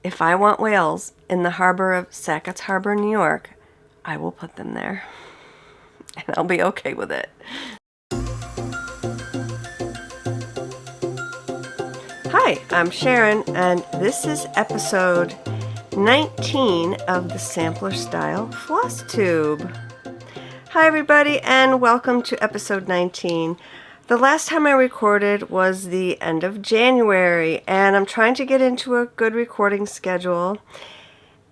if I want whales in the harbor of Sackett's Harbor, New York, I will put them there. And I'll be okay with it. Hi, I'm Sharon, and this is episode 19 of the Sampler Style Floss Tube. Hi everybody, and welcome to episode 19. The last time I recorded was the end of January, and I'm trying to get into a good recording schedule.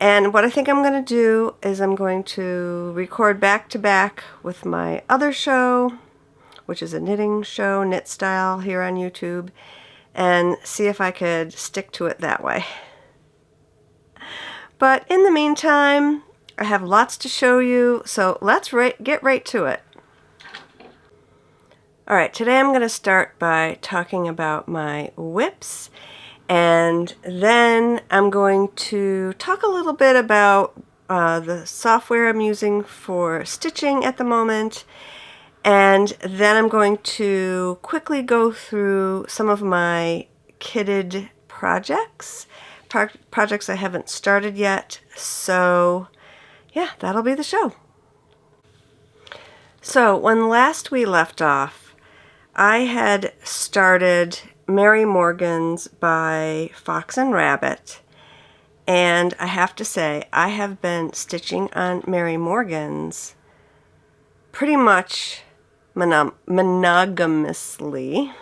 And what I think I'm going to do is I'm going to record back to back with my other show, which is a knitting show, Knit Style, here on YouTube, and see if I could stick to it that way. But in the meantime, I have lots to show you, so let's get right to it. Alright, today I'm going to start by talking about my whips, and then I'm going to talk a little bit about the software I'm using for stitching at the moment, and then I'm going to quickly go through some of my kitted projects I haven't started yet. So yeah, that'll be the show. So when last we left off, I had started Mary Morgan's by Fox and Rabbit, and I have to say I have been stitching on Mary Morgan's pretty much monogamously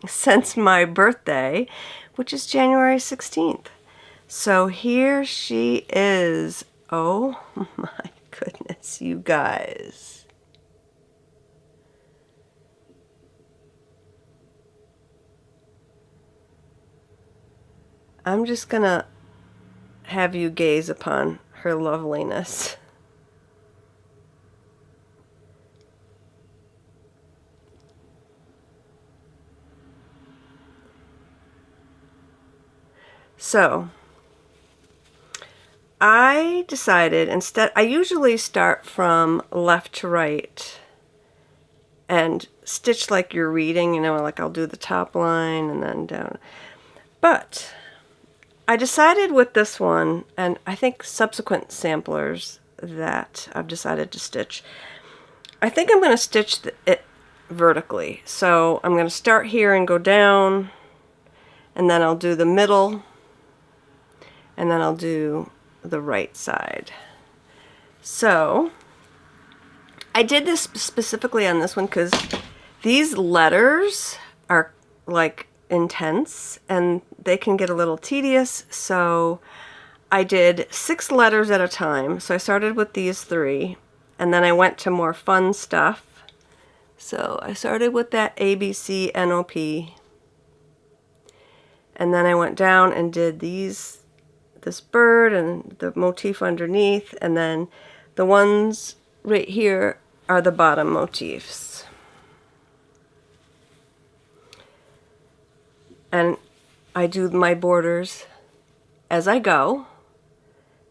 since my birthday, which is January 16th. So here she is. Oh my goodness, you guys. I'm just gonna have you gaze upon her loveliness. So, I decided instead, I usually start from left to right and stitch like you're reading, you know, like I'll do the top line and then down. But I decided with this one, and I think subsequent samplers that I've decided to stitch, I think I'm going to stitch it vertically. So I'm going to start here and go down, and then I'll do the middle, and then I'll do the right side. So I did this specifically on this one because these letters are like intense and they can get a little tedious, so I did 6 letters at a time. So I started with these 3, and then I went to more fun stuff. So I started with that ABC NOP, and then I went down and did this bird and the motif underneath, and then the ones right here are the bottom motifs. And I do my borders as I go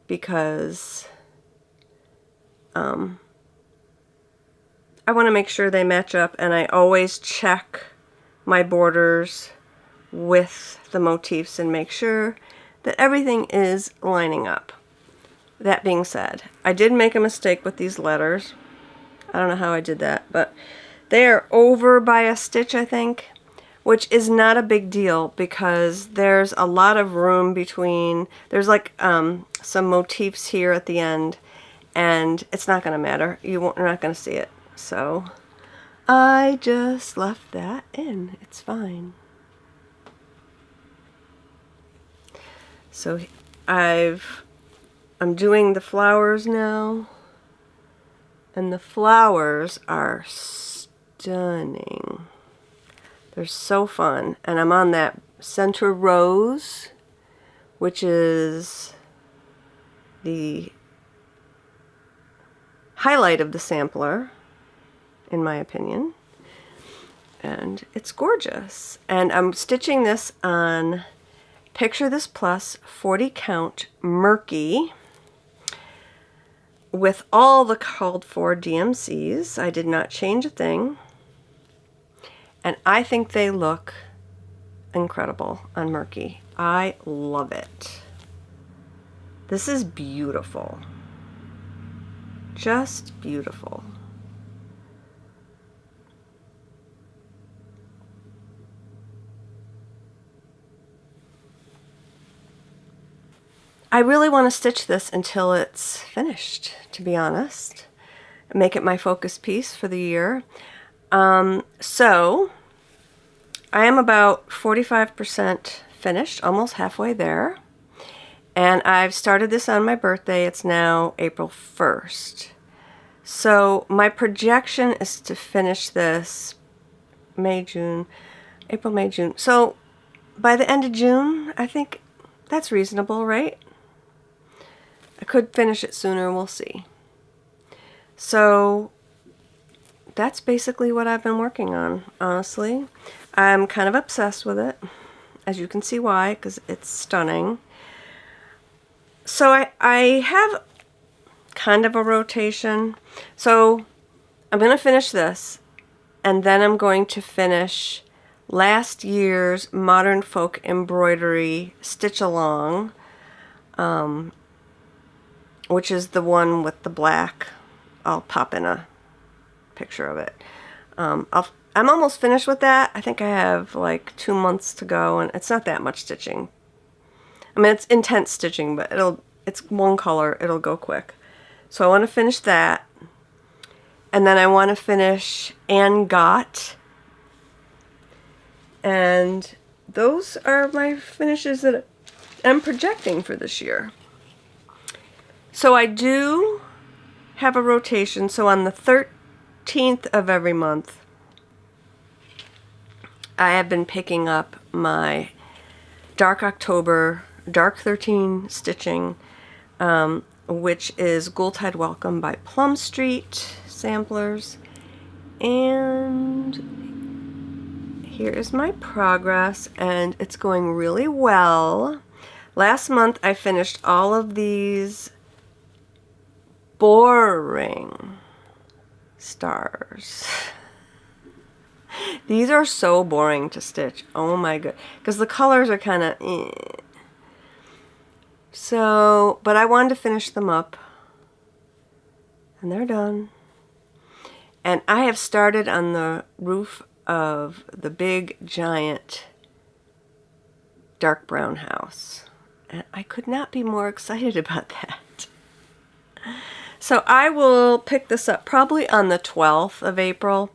because I want to make sure they match up, and I always check my borders with the motifs and make sure that everything is lining up. That being said, I did make a mistake with these letters. I don't know how I did that, but they are over by a stitch, I think, which is not a big deal because there's a lot of room between. There's like some motifs here at the end, and it's not going to matter. You're not going to see it. So I just left that in. It's fine. So I'm doing the flowers now, and the flowers are stunning. They're so fun, and I'm on that center rose, which is the highlight of the sampler, in my opinion, and it's gorgeous. And I'm stitching this on Picture This Plus 40 count Murky with all the called for DMCs. I did not change a thing, and I think they look incredible on Murky. I love it. This is beautiful. Just beautiful. I really want to stitch this until it's finished, to be honest. Make it my focus piece for the year. So I am about 45% finished, almost halfway there. And I've started this on my birthday. It's now April 1st. So my projection is to finish this April, May, June. So by the end of June, I think that's reasonable, right? I could finish it sooner, we'll see. So that's basically what I've been working on, honestly. I'm kind of obsessed with it, as you can see why, because it's stunning. So I have kind of a rotation. So I'm going to finish this, and then I'm going to finish last year's Modern Folk Embroidery Stitch Along, which is the one with the black. I'll pop in a picture of it. I'm almost finished with that. I think I have like 2 months to go, and it's not that much stitching. I mean, it's intense stitching, but it's one color. It'll go quick. So I want to finish that. And then I want to finish Gott. And those are my finishes that I'm projecting for this year. So I do have a rotation. So on the 13th of every month, I have been picking up my Dark October, Dark 13 stitching, which is Ghoultide Welcome by Plum Street Samplers. And here is my progress, and it's going really well. Last month I finished all of these boring stars. These are so boring to stitch. Oh my god. Because the colors are kind of So, but I wanted to finish them up. And they're done. And I have started on the roof of the big, giant, dark brown house. And I could not be more excited about that. So I will pick this up probably on the 12th of April.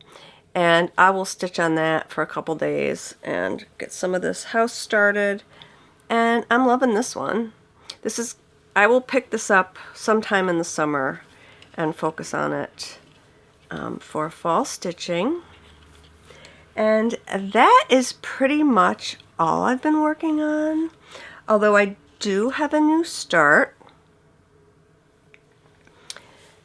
And I will stitch on that for a couple days and get some of this house started. And I'm loving this one. I will pick this up sometime in the summer and focus on it for fall stitching. And that is pretty much all I've been working on. Although I do have a new start.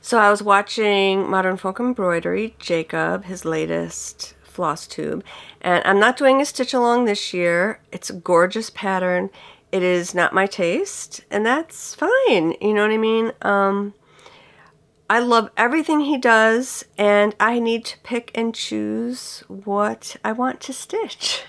So I was watching Modern Folk Embroidery, Jacob, his latest floss tube. And I'm not doing a stitch along this year. It's a gorgeous pattern. It is not my taste, and that's fine. You know what I mean? I love everything he does, and I need to pick and choose what I want to stitch.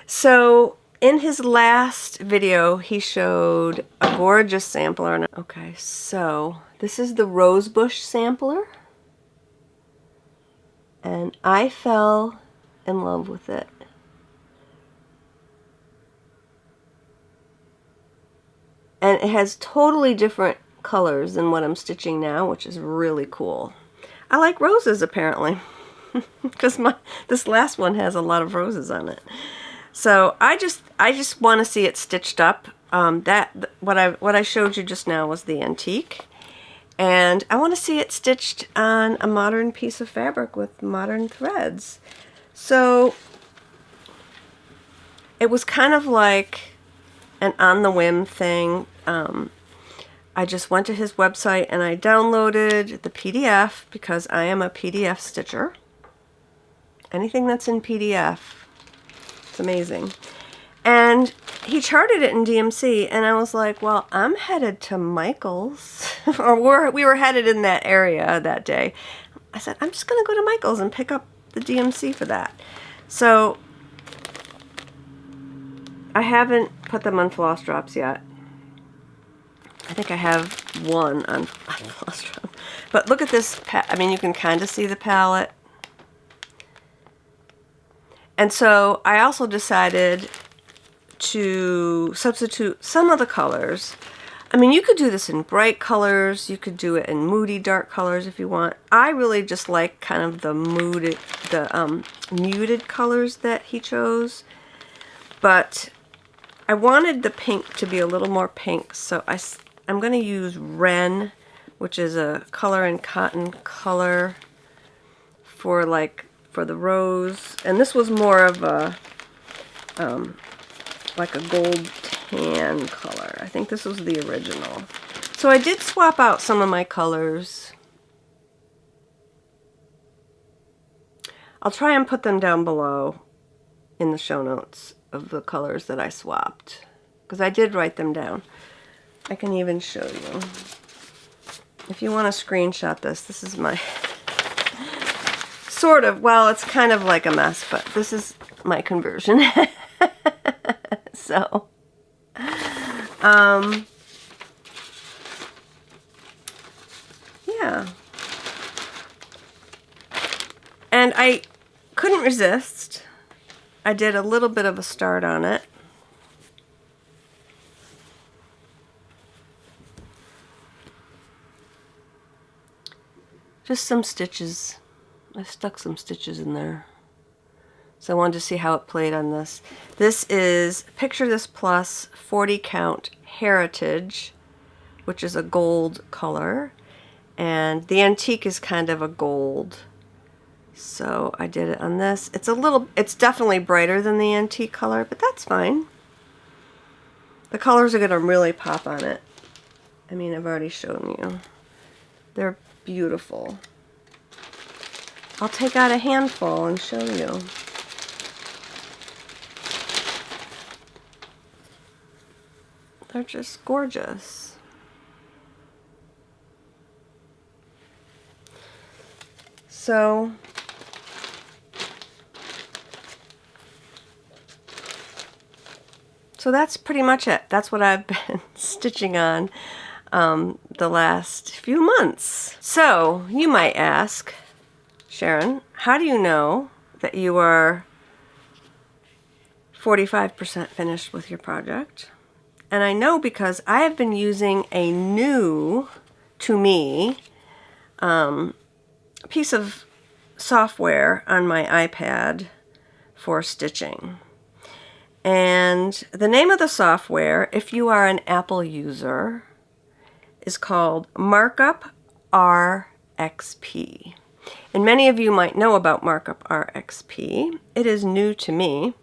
So in his last video, he showed a gorgeous sampler. Okay, so this is the Rosebush sampler, and I fell in love with it. And it has totally different colors than what I'm stitching now, which is really cool. I like roses, apparently, because this last one has a lot of roses on it. So I just want to see it stitched up. What I showed you just now was the antique, and I want to see it stitched on a modern piece of fabric with modern threads. So it was kind of like an on-the-whim thing. I just went to his website and I downloaded the PDF because I am a PDF stitcher. Anything that's in PDF, it's amazing. And he charted it in DMC, and I was like, well, I'm headed to Michael's. Or we were headed in that area that day. I said, I'm just going to go to Michael's and pick up the DMC for that. So I haven't put them on floss drops yet. think I have one on Florence. But look at this, I mean, you can kind of see the palette. And so I also decided to substitute some of the colors. I mean, you could do this in bright colors, you could do it in moody dark colors if you want. I really just like kind of the muted colors that he chose. But I wanted the pink to be a little more pink, so I'm going to use Wren, which is a color and cotton color for the rose. And this was more of a like a gold tan color. I think this was the original. So I did swap out some of my colors. I'll try and put them down below in the show notes of the colors that I swapped, because I did write them down. I can even show you. If you want to screenshot this, this is my sort of, well, it's kind of like a mess, but this is my conversion. So, yeah. And I couldn't resist. I did a little bit of a start on it. Just some stitches. I stuck some stitches in there. So I wanted to see how it played on this. This is Picture This Plus 40 Count Heritage, which is a gold color. And the antique is kind of a gold. So I did it on this. It's definitely brighter than the antique color, but that's fine. The colors are going to really pop on it. I mean, I've already shown you. They're beautiful. I'll take out a handful and show you. They're just gorgeous. So that's pretty much it. That's what I've been stitching on the last few months. So you might ask, Sharon, how do you know that you are 45% finished with your project? And I know because I have been using a new, to me, piece of software on my iPad for stitching. And the name of the software, if you are an Apple user, is called Markup RXP. And many of you might know about Markup RXP. It is new to me.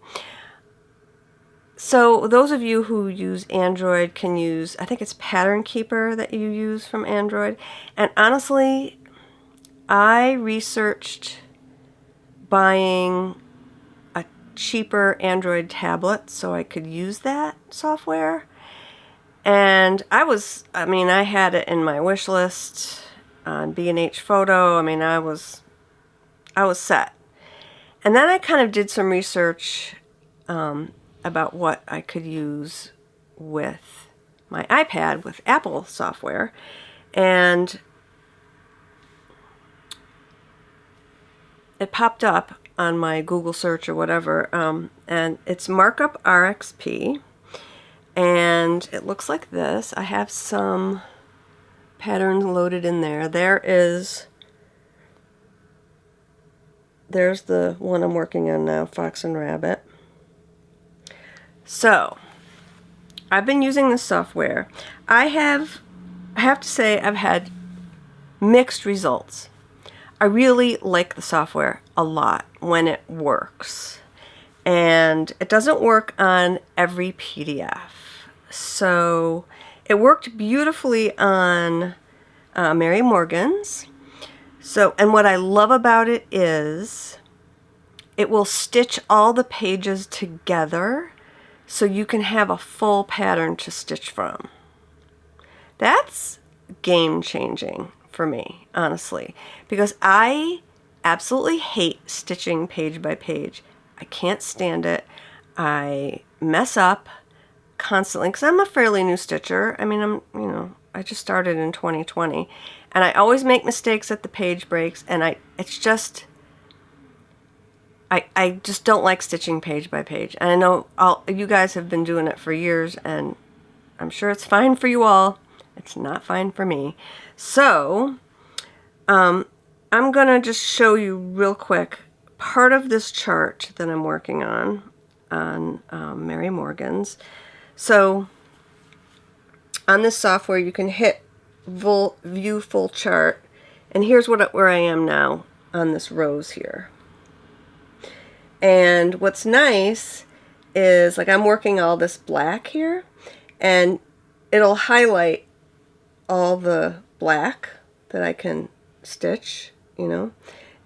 So those of you who use Android can use, I think it's Pattern Keeper that you use from Android. And honestly, I researched buying a cheaper Android tablet so I could use that software. And I had it in my wish list on B&H Photo. I mean, I was set. And then I kind of did some research about what I could use with my iPad with Apple software. And it popped up on my Google search or whatever, and it's Markup RXP, and it looks like this. I have some patterns loaded in there. There's the one I'm working on now, Fox and Rabbit. So I've been using this software. I have to say I've had mixed results. I really like the software a lot when it works. And it doesn't work on every PDF. So it worked beautifully on Mary Morgan's. And what I love about it is it will stitch all the pages together so you can have a full pattern to stitch from. That's game changing for me, honestly, because I absolutely hate stitching page by page. I can't stand it. I mess up constantly because I'm a fairly new stitcher. I mean, I just started in 2020, and I always make mistakes at the page breaks, and I just don't like stitching page by page. And I know you guys have been doing it for years, and I'm sure it's fine for you all. It's not fine for me. So, I'm gonna just show you real quick part of this chart that I'm working on Mary Morgan's. So, on this software, you can hit view full chart, and here's where I am now on this rose here. And what's nice is, like, I'm working all this black here, and it'll highlight all the black that I can stitch, you know.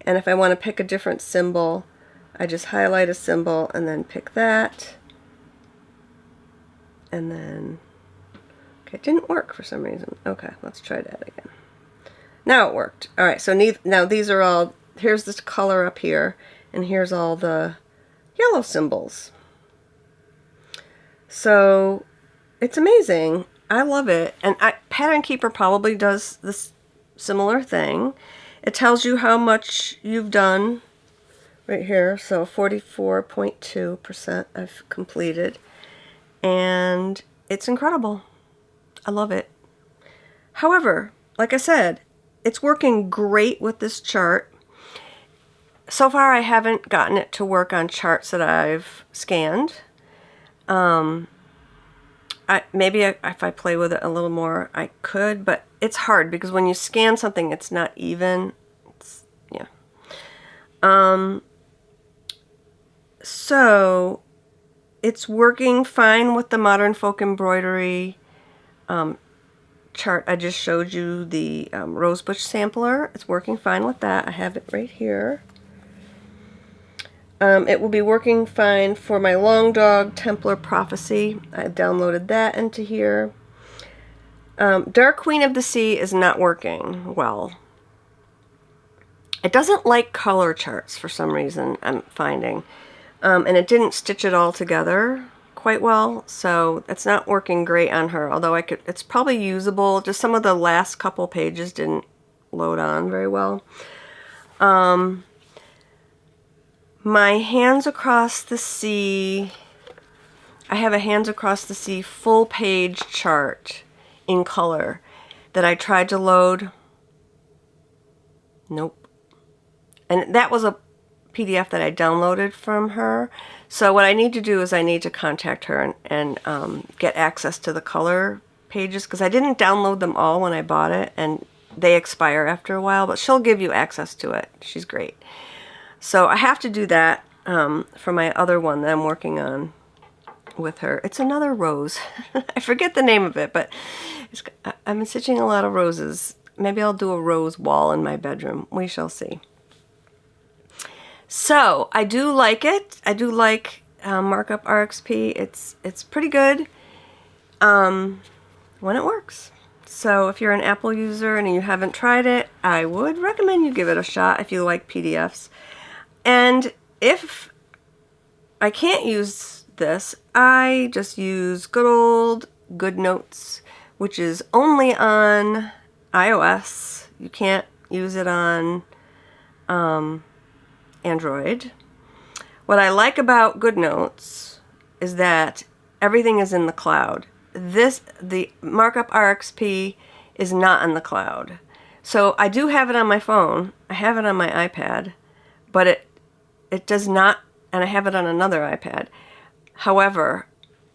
And if I want to pick a different symbol, I just highlight a symbol and then pick that. And then, okay, it didn't work for some reason. Okay, let's try that again. Now it worked. All right, so now these are all, here's this color up here, and here's all the yellow symbols. So it's amazing. I love it. And Pattern Keeper probably does this similar thing. It tells you how much you've done right here. So 44.2% I've completed. And it's incredible. I love it. However, like I said, it's working great with this chart. So far, I haven't gotten it to work on charts that I've scanned. Maybe if I play with it a little more, I could, but it's hard because when you scan something, it's not even. Yeah. So it's working fine with the Modern Folk Embroidery chart. I just showed you the Rosebush sampler. It's working fine with that. I have it right here. It will be working fine for my Long Dog Templar Prophecy. I downloaded that into here. Dark Queen of the Sea is not working well. It doesn't like color charts for some reason, I'm finding. And it didn't stitch it all together quite well, so it's not working great on her, although it's probably usable. Just some of the last couple pages didn't load on very well. My Hands Across the Sea, I have a Hands Across the Sea full page chart in color that I tried to load. Nope. And that was a PDF that I downloaded from her. So what I need to do is I need to contact her and get access to the color pages, because I didn't download them all when I bought it, and they expire after a while, but she'll give you access to it. She's great. So I have to do that for my other one that I'm working on with her. It's another rose. I forget the name of it, but I've been stitching a lot of roses. Maybe I'll do a rose wall in my bedroom. We shall see. So I do like it. I do like Markup RXP. It's pretty good when it works. So if you're an Apple user and you haven't tried it, I would recommend you give it a shot if you like PDFs. And if I can't use this, I just use good old GoodNotes, which is only on iOS. You can't use it on Android. What I like about GoodNotes is that everything is in the cloud. The Markup RXP is not on the cloud. So I do have it on my phone. I have it on my iPad, but it does not, and I have it on another iPad. However,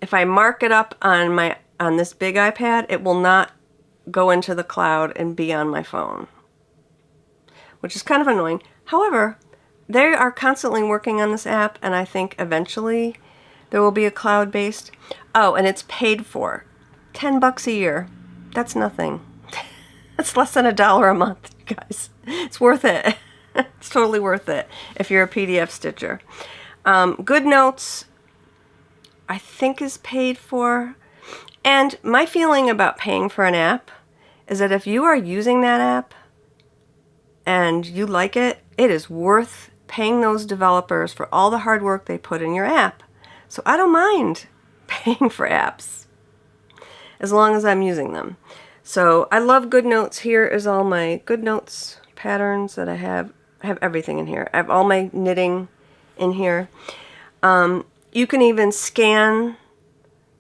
if I mark it up on this big iPad, it will not go into the cloud and be on my phone, which is kind of annoying. However, they are constantly working on this app, and I think eventually there will be a cloud-based. Oh, and it's paid for. $10 a year. That's nothing. That's less than $1 a month, you guys. It's worth it. It's totally worth it if you're a PDF stitcher. GoodNotes, I think, is paid for. And my feeling about paying for an app is that if you are using that app and you like it, it is worth paying those developers for all the hard work they put in your app. So I don't mind paying for apps as long as I'm using them. So I love GoodNotes. Here is all my GoodNotes patterns that I have. I have everything in here. I have all my knitting in here. You can even scan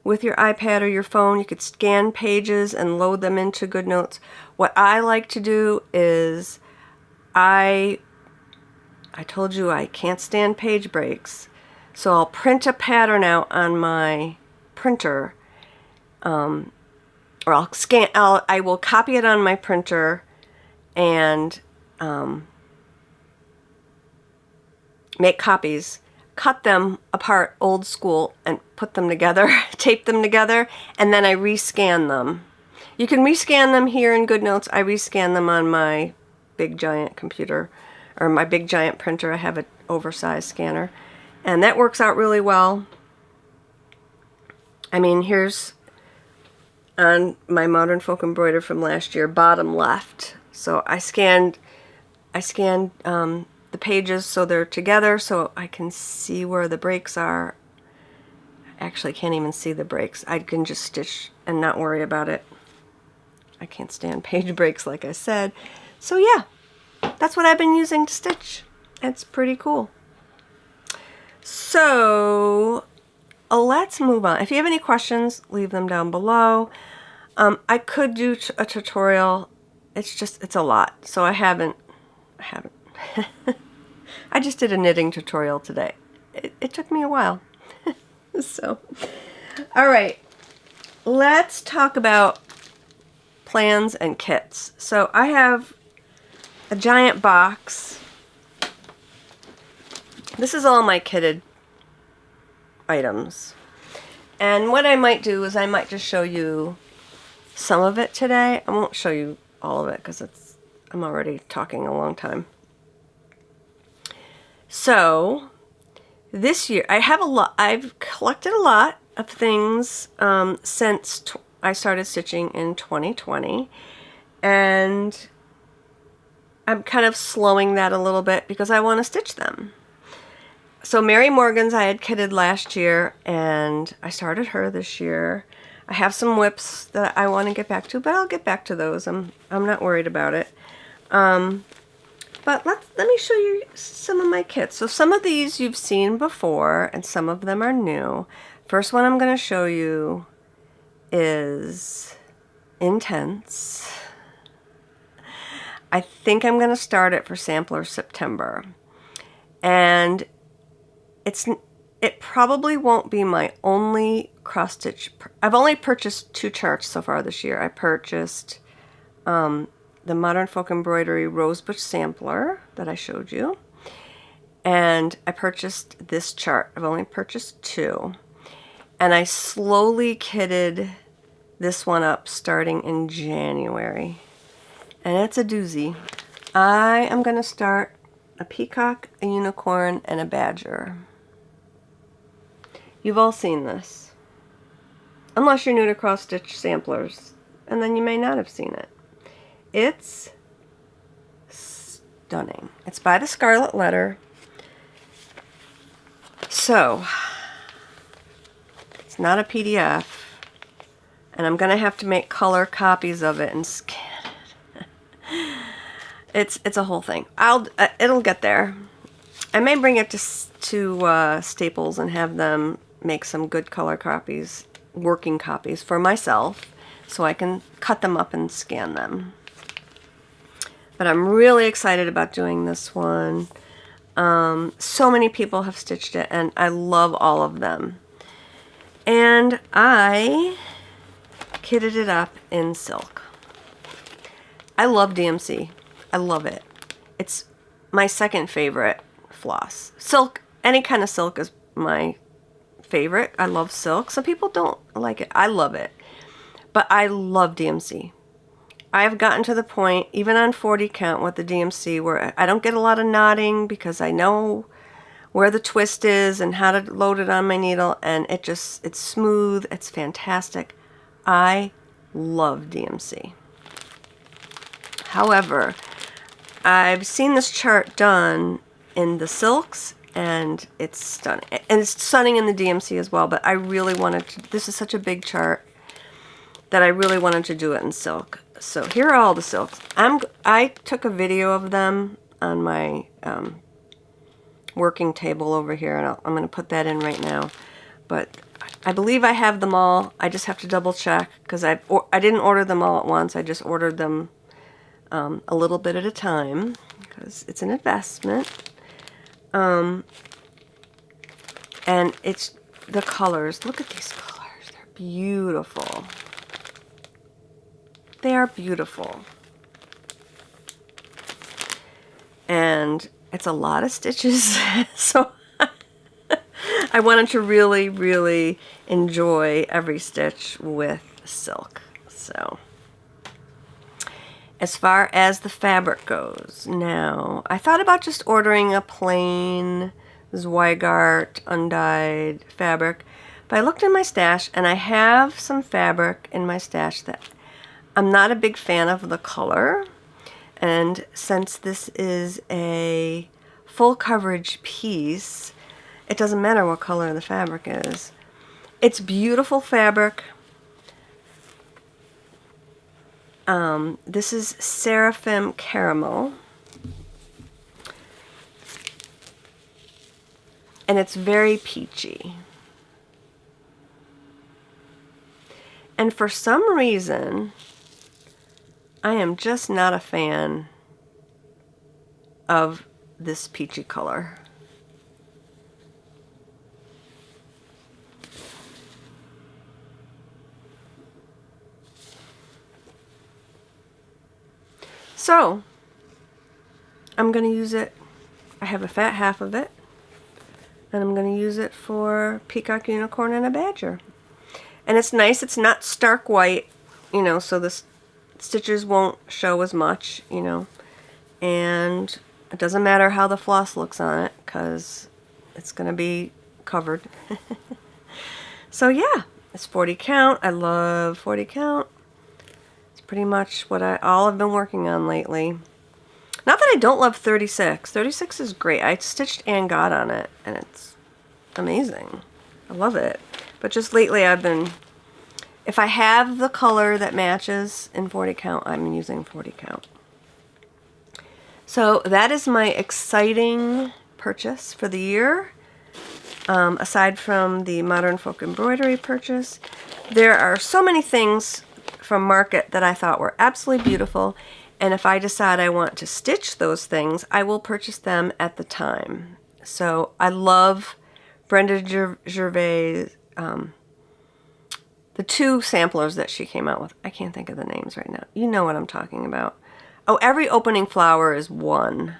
with your iPad or your phone. You could scan pages and load them into GoodNotes. What I like to do is I told you I can't stand page breaks. So I'll print a pattern out on my printer, or I will copy it on my printer and make copies, cut them apart old school and put them together, tape them together, and then I rescan them. You can rescan them here in GoodNotes. I rescan them on my big giant computer or my big giant printer. I have an oversized scanner, and that works out really well. I mean, here's on my Modern Folk Embroider from last year, bottom left. So I scanned the pages so they're together so I can see where the breaks are. I actually can't even see the breaks. I can just stitch and not worry about it. I can't stand page breaks, like I said. So yeah, that's what I've been using to stitch. It's pretty cool. So let's move on. If you have any questions, leave them down below. I could do a tutorial. It's a lot. So I haven't. I just did a knitting tutorial today. It took me a while. So, all right. Let's talk about plans and kits. So I have a giant box. This is all my kitted items. And what I might do is I might just show you some of it today. I won't show you all of it because I'm already talking a long time. So this year I've collected a lot of things since I started stitching in 2020, and I'm kind of slowing that a little bit because I want to stitch them. So Mary Morgan's I had kitted last year, and I started her this year. I have some whips that I want to get back to, but I'll get back to those. I'm not worried about it. But let me show you some of my kits. So some of these you've seen before, and some of them are new. First one I'm going to show you is Intense. I think I'm going to start it for Sampler September. And it probably won't be my only cross stitch. I've only purchased 2 charts so far this year. I purchased the Modern Folk Embroidery Rosebush Sampler that I showed you, and I purchased this chart. I've only purchased 2, and I slowly kitted this one up starting in January, and it's a doozy. I am going to start a peacock, a unicorn, and a badger. You've all seen this, unless you're new to cross stitch samplers, and then you may not have seen it. It's stunning. It's by the Scarlet Letter. So, it's not a PDF, and I'm going to have to make color copies of it and scan it. It's a whole thing. It'll get there. I may bring it to Staples and have them make some good color copies, working copies for myself, so I can cut them up and scan them. But I'm really excited about doing this one. So many people have stitched it, and I love all of them. And I kitted it up in silk. I love DMC. I love it. It's my second favorite floss. Silk, any kind of silk is my favorite. I love silk. Some people don't like it. I love it. But I love DMC. I have gotten to the point, even on 40 count with the DMC, where I don't get a lot of knotting because I know where the twist is and how to load it on my needle, and it's smooth, it's fantastic. I love DMC. However, I've seen this chart done in the silks, and it's stunning. And it's stunning in the DMC as well, but I really wanted to, this is such a big chart that I really wanted to do it in silk. So here are all the silks. I took a video of them on my working table over here, and I'm going to put that in right now. But I believe I have them all. I just have to double check because I didn't order them all at once. I just ordered them a little bit at a time because it's an investment. And it's the colors. Look at these colors. They're beautiful. They are beautiful. And it's a lot of stitches, so I wanted to really, really enjoy every stitch with silk. So, as far as the fabric goes, now, I thought about just ordering a plain Zweigart undyed fabric, but I looked in my stash, and I have some fabric in my stash that I'm not a big fan of the color, and since this is a full coverage piece, it doesn't matter what color the fabric is. It's beautiful fabric. This is Seraphim Caramel, and it's very peachy. And for some reason, I am just not a fan of this peachy color. So, I'm going to use it. I have a fat half of it, and I'm going to use it for Peacock Unicorn and a Badger. And it's nice, it's not stark white, you know, so the stitches won't show as much, you know, and it doesn't matter how the floss looks on it because it's going to be covered. So yeah, it's 40 count. I love 40 count. It's pretty much what all I've been working on lately. Not that I don't love 36. 36 is great. I stitched and Gott on it, and it's amazing. I love it. But just lately I've been, if I have the color that matches in 40 count, I'm using 40 count. So that is my exciting purchase for the year. Aside from the Modern Folk Embroidery purchase, there are so many things from Market that I thought were absolutely beautiful. And if I decide I want to stitch those things, I will purchase them at the time. So I love Brenda Gervais, the two samplers that she came out with. I can't think of the names right now. You know what I'm talking about. Oh, Every Opening Flower is one.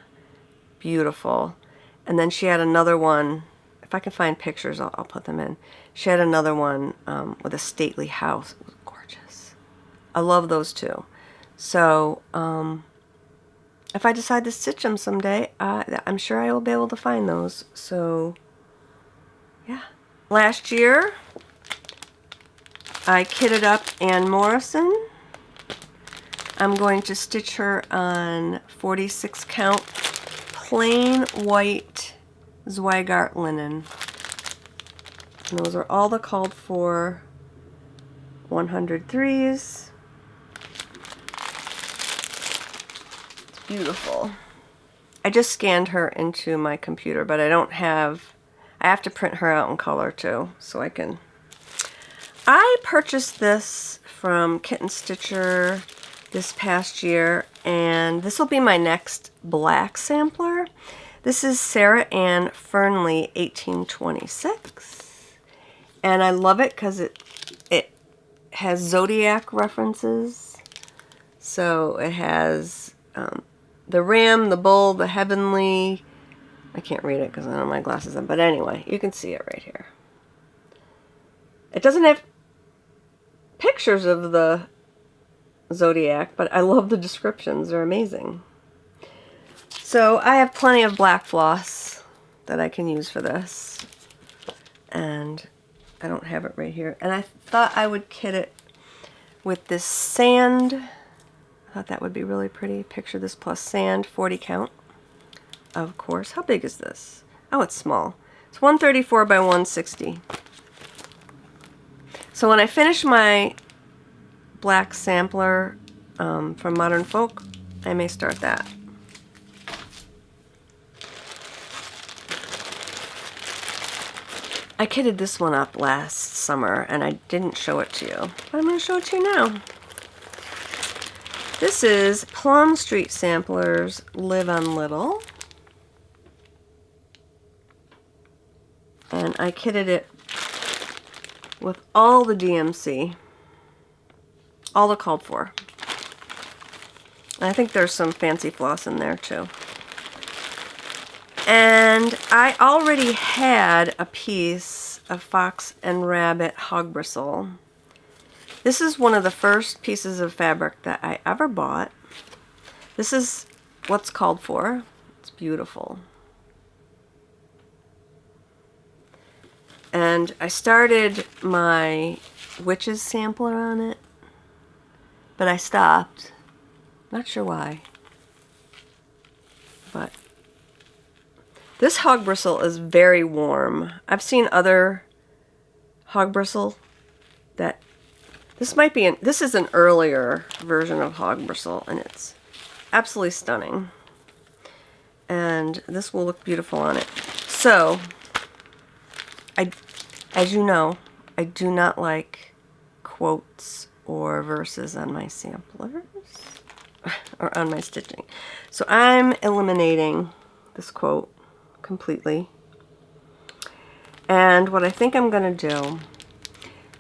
Beautiful. And then she had another one. If I can find pictures, I'll put them in. She had another one with a stately house. It was gorgeous. I love those two. So, if I decide to stitch them someday, I'm sure I will be able to find those. So, yeah. Last year, I kitted up Ann Morrison. I'm going to stitch her on 46 count plain white Zweigart linen. And those are all the called for 103s. It's beautiful. I just scanned her into my computer, but I have to print her out in color too, so I can. I purchased this from Kitten Stitcher this past year, and this will be my next black sampler. This is Sarah Ann Fernley 1826, and I love it because it has zodiac references. So it has the ram, the bull, the heavenly. I can't read it because I don't have my glasses on, but anyway, you can see it right here. It doesn't have pictures of the zodiac, but I love the descriptions. They're amazing. So I have plenty of black floss that I can use for this, and I don't have it right here. And I thought I would kit it with this sand. I thought that would be really pretty. Picture this plus sand, 40 count. Of course. How big is this? Oh, it's small. It's 134 by 160. So when I finish my black sampler from Modern Folk, I may start that. I kitted this one up last summer and I didn't show it to you, but I'm going to show it to you now. This is Plum Street Samplers Live on Little. And I kitted it with all the DMC, all the called for. And I think there's some fancy floss in there too. And I already had a piece of Fox and Rabbit hog bristle. This is one of the first pieces of fabric that I ever bought. This is what's called for. It's beautiful. And I started my witches sampler on it, but I stopped. Not sure why. But this hog bristle is very warm. I've seen other hog bristle that this is an earlier version of hog bristle, and it's absolutely stunning. And this will look beautiful on it. So, as you know, I do not like quotes or verses on my samplers or on my stitching. So I'm eliminating this quote completely. And what I think I'm going to do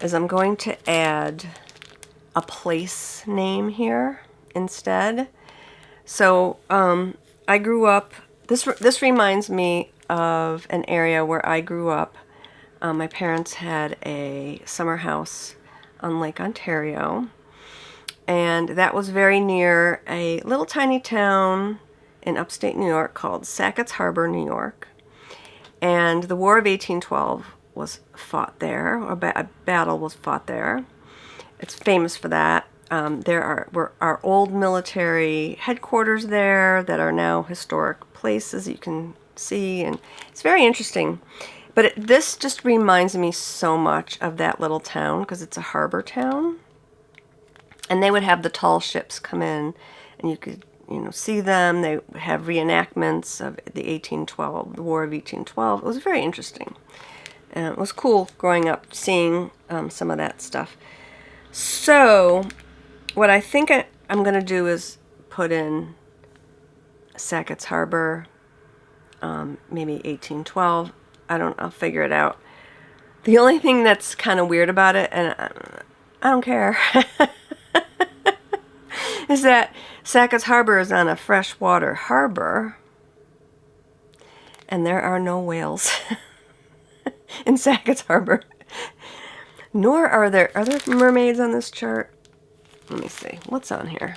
is I'm going to add a place name here instead. So I grew up, this reminds me of an area where I grew up. My parents had a summer house on Lake Ontario, and that was very near a little tiny town in upstate New York called Sackett's Harbor, New York. And the War of 1812 was fought there, or a battle was fought there. It's famous for that. There were our old military headquarters there that are now historic places you can see, and it's very interesting. But this just reminds me so much of that little town because it's a harbor town. And they would have the tall ships come in and you could, see them. They would have reenactments of the War of 1812. It was very interesting. It was cool growing up seeing some of that stuff. So what I think I'm going to do is put in Sackett's Harbor, maybe 1812. I'll figure it out. The only thing that's kind of weird about it, and I don't care, is that Sackett's Harbor is on a freshwater harbor, and there are no whales in Sackett's Harbor. Nor are there mermaids on this chart. Let me see. What's on here?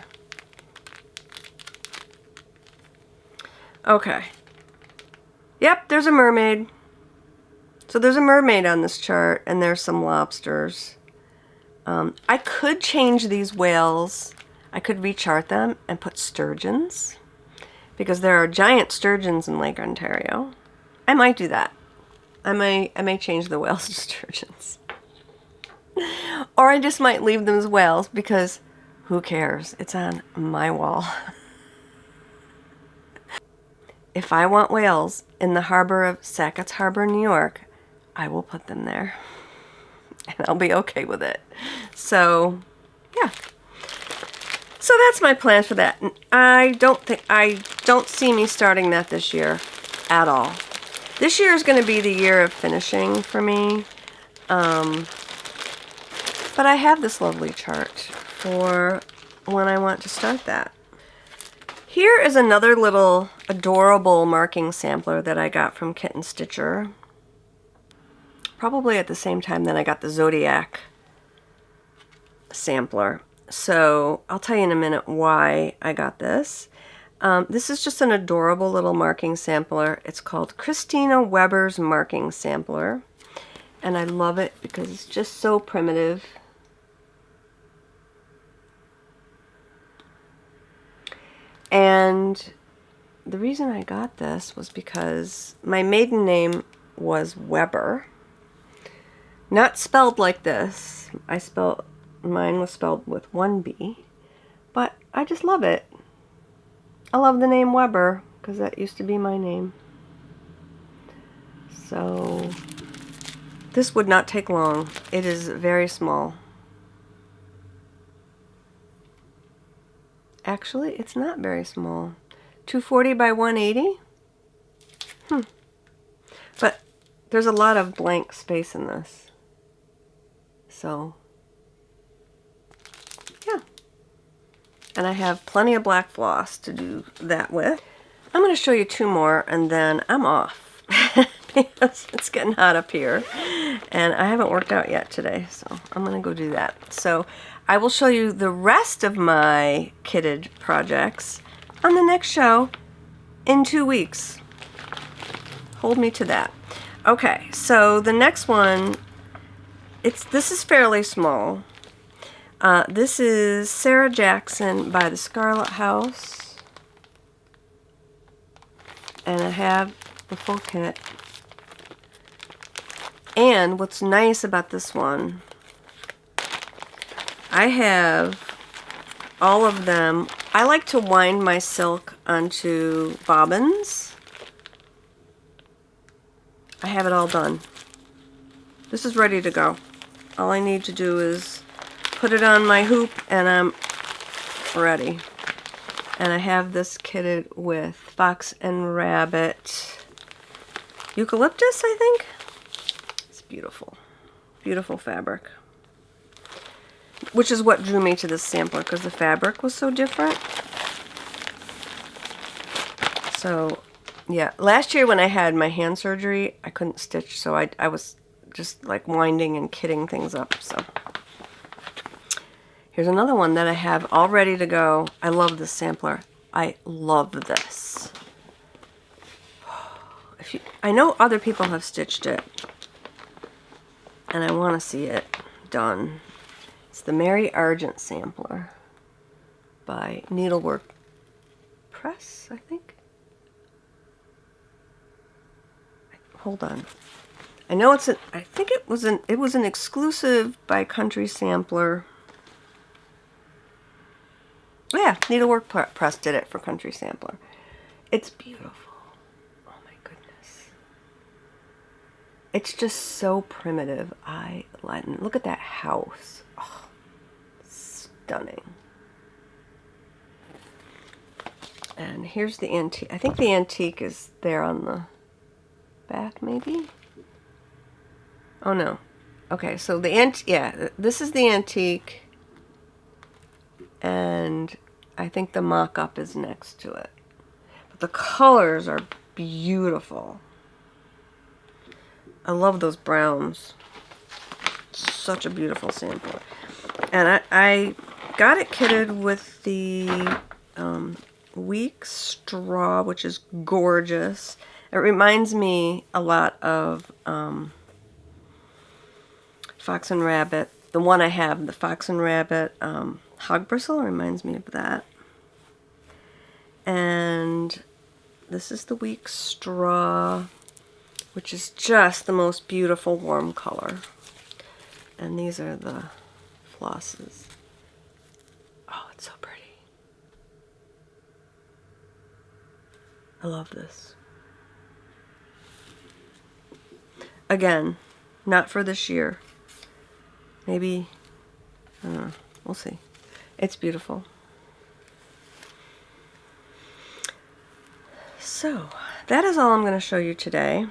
Okay. Yep, there's a mermaid. So there's a mermaid on this chart, and there's some lobsters. I could change these whales. I could rechart them and put sturgeons, because there are giant sturgeons in Lake Ontario. I might do that. I may change the whales to sturgeons. Or I just might leave them as whales, because who cares? It's on my wall. If I want whales in the harbor of Sackett's Harbor, New York, I will put them there. And I'll be okay with it. So, yeah. So that's my plan for that. I don't see me starting that this year at all. This year is going to be the year of finishing for me. But I have this lovely chart for when I want to start that. Here is another little adorable marking sampler that I got from Kit and Stitcher. Probably at the same time that I got the Zodiac sampler. So I'll tell you in a minute why I got this. This is just an adorable little marking sampler. It's called Christina Weber's Marking Sampler. And I love it because it's just so primitive. And the reason I got this was because my maiden name was Weber. Not spelled like this. I spell mine was spelled with 1 B, but I just love it. I love the name Weber because that used to be my name. So this would not take long. It is very small. Actually, it's not very small. 240 by 180. But there's a lot of blank space in this. So, yeah. And I have plenty of black floss to do that with. I'm going to show you 2 more and then I'm off. Because it's getting hot up here. And I haven't worked out yet today, so I'm going to go do that. So I will show you the rest of my kitted projects on the next show in 2 weeks. Hold me to that. Okay, so the next one, this is fairly small. This is Sarah Jackson by the Scarlet House. And I have the full kit. And what's nice about this one, I have all of them. I like to wind my silk onto bobbins. I have it all done. This is ready to go. All I need to do is put it on my hoop and I'm ready. And I have this kitted with Fox and Rabbit eucalyptus, I think. It's beautiful. Beautiful fabric. Which is what drew me to this sampler, because the fabric was so different. So, yeah. Last year when I had my hand surgery, I couldn't stitch, so I was just like winding and kitting things up. So, here's another one that I have all ready to go. I love this sampler. I love this. I know other people have stitched it, and I want to see it done. It's the Mary Argent sampler by Needlework Press, I think. Hold on. I know it's I think it was an exclusive by Country Sampler. Oh yeah, Needlework Press did it for Country Sampler. It's beautiful. Oh my goodness. It's just so primitive. Look at that house. Oh, stunning. And here's the antique. I think the antique is there on the back, maybe? Oh no. Okay, so this is the antique. And I think the mock-up is next to it. But the colors are beautiful. I love those browns. Such a beautiful sampler. And I got it kitted with the Week Straw, which is gorgeous. It reminds me a lot of Fox and Rabbit. The one I have, the Fox and Rabbit Hog Bristle, reminds me of that. And this is the Week Straw, which is just the most beautiful warm color. And these are the flosses. Oh, it's so pretty. I love this. Again, not for this year. Maybe, I don't know, we'll see. It's beautiful. So, that is all I'm going to show you today.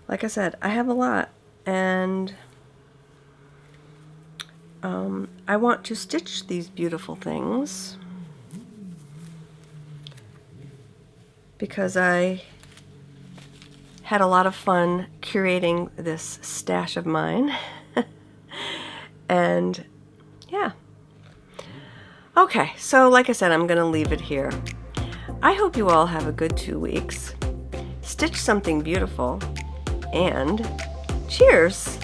Like I said, I have a lot, and I want to stitch these beautiful things because I had a lot of fun curating this stash of mine. And yeah. Okay, so like I said, I'm going to leave it here. I hope you all have a good 2 weeks. Stitch something beautiful, and cheers!